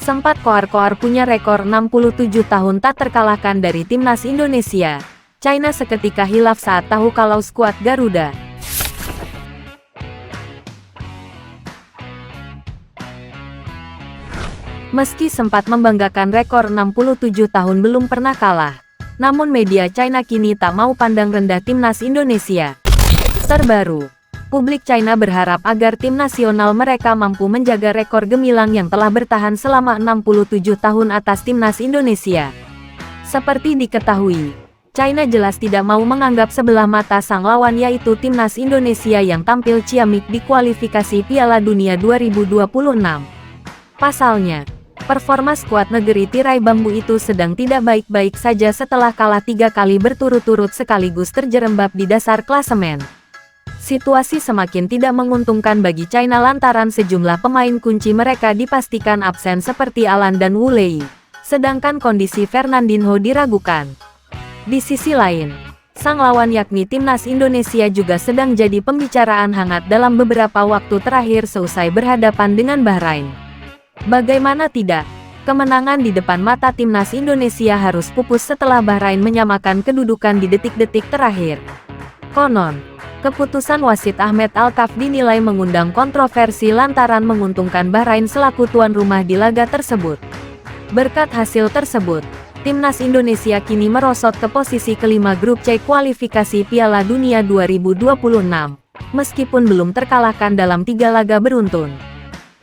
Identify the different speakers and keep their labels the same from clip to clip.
Speaker 1: Sempat koar-koar punya rekor 67 tahun tak terkalahkan dari timnas Indonesia. China seketika hilaf saat tahu kalau skuad Garuda meski sempat membanggakan rekor 67 tahun belum pernah kalah. Namun media China kini tak mau pandang rendah timnas Indonesia. Terbaru, publik China berharap agar tim nasional mereka mampu menjaga rekor gemilang yang telah bertahan selama 67 tahun atas timnas Indonesia. Seperti diketahui, China jelas tidak mau menganggap sebelah mata sang lawan yaitu timnas Indonesia yang tampil ciamik di kualifikasi Piala Dunia 2026. Pasalnya, performa skuad negeri tirai bambu itu sedang tidak baik-baik saja setelah kalah 3 kali berturut-turut sekaligus terjerembab di dasar klasemen. Situasi semakin tidak menguntungkan bagi China lantaran sejumlah pemain kunci mereka dipastikan absen seperti Alan dan Wu Lei, sedangkan kondisi Fernandinho diragukan. Di sisi lain, sang lawan yakni timnas Indonesia juga sedang jadi pembicaraan hangat dalam beberapa waktu terakhir seusai berhadapan dengan Bahrain. Bagaimana tidak, kemenangan di depan mata timnas Indonesia harus pupus setelah Bahrain menyamakan kedudukan di detik-detik terakhir. Konon, keputusan wasit Ahmed Alkaf dinilai mengundang kontroversi lantaran menguntungkan Bahrain selaku tuan rumah di laga tersebut. Berkat hasil tersebut, timnas Indonesia kini merosot ke posisi kelima grup C kualifikasi Piala Dunia 2026, meskipun belum terkalahkan dalam 3 laga beruntun.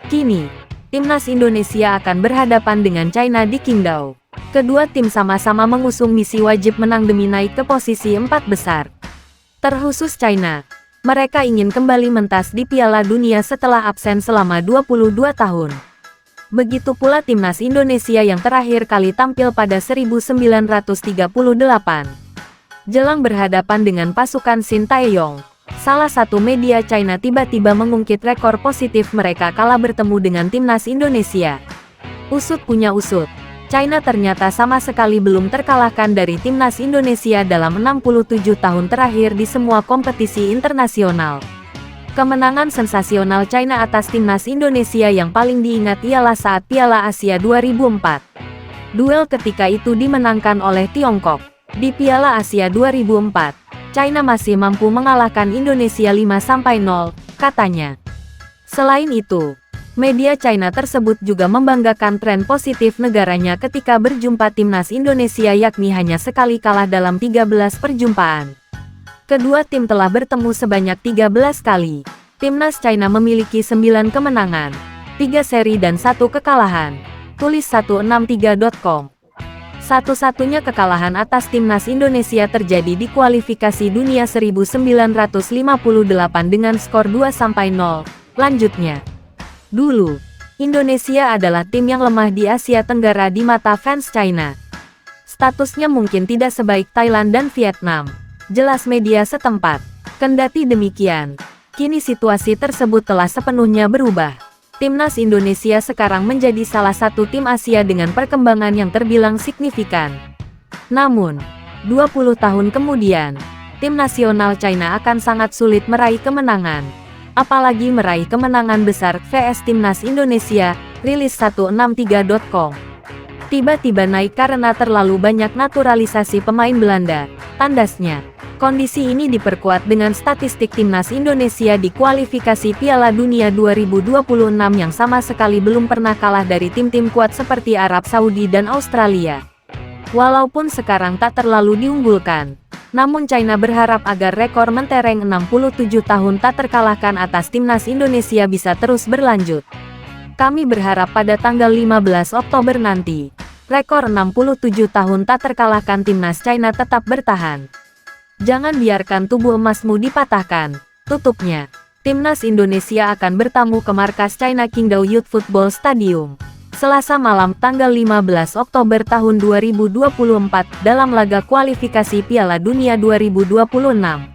Speaker 1: Kini, timnas Indonesia akan berhadapan dengan China di Qingdao. Kedua tim sama-sama mengusung misi wajib menang demi naik ke posisi 4 besar. Terkhusus China, mereka ingin kembali mentas di Piala Dunia setelah absen selama 22 tahun. Begitu pula timnas Indonesia yang terakhir kali tampil pada 1938. Jelang berhadapan dengan pasukan Shin Tae-yong, salah satu media China tiba-tiba mengungkit rekor positif mereka kala bertemu dengan timnas Indonesia. Usut punya usut, China ternyata sama sekali belum terkalahkan dari timnas Indonesia dalam 67 tahun terakhir di semua kompetisi internasional. Kemenangan sensasional China atas timnas Indonesia yang paling diingat ialah saat Piala Asia 2004. Duel ketika itu dimenangkan oleh Tiongkok. Di Piala Asia 2004, China masih mampu mengalahkan Indonesia 5-0, katanya. Selain itu, media China tersebut juga membanggakan tren positif negaranya ketika berjumpa timnas Indonesia yakni hanya sekali kalah dalam 13 perjumpaan. Kedua tim telah bertemu sebanyak 13 kali. Timnas China memiliki 9 kemenangan, 3 seri dan 1 kekalahan. Tulis 163.com. Satu-satunya kekalahan atas timnas Indonesia terjadi di kualifikasi dunia 1958 dengan skor 2-0. Lanjutnya, dulu, Indonesia adalah tim yang lemah di Asia Tenggara di mata fans China. Statusnya mungkin tidak sebaik Thailand dan Vietnam, jelas media setempat. Kendati demikian, kini situasi tersebut telah sepenuhnya berubah. Timnas Indonesia sekarang menjadi salah satu tim Asia dengan perkembangan yang terbilang signifikan. Namun, 20 tahun kemudian, tim nasional China akan sangat sulit meraih kemenangan. Apalagi meraih kemenangan besar vs Timnas Indonesia, rilis 163.com. Tiba-tiba naik karena terlalu banyak naturalisasi pemain Belanda, tandasnya. Kondisi ini diperkuat dengan statistik timnas Indonesia di kualifikasi Piala Dunia 2026 yang sama sekali belum pernah kalah dari tim-tim kuat seperti Arab Saudi dan Australia. Walaupun sekarang tak terlalu diunggulkan, namun China berharap agar rekor mentereng 67 tahun tak terkalahkan atas timnas Indonesia bisa terus berlanjut. Kami berharap pada tanggal 15 Oktober nanti, rekor 67 tahun tak terkalahkan timnas China tetap bertahan. Jangan biarkan tubuh emasmu dipatahkan, tutupnya. Timnas Indonesia akan bertamu ke markas China Qingdao Youth Football Stadium, Selasa malam tanggal 15 Oktober tahun 2024 dalam laga kualifikasi Piala Dunia 2026.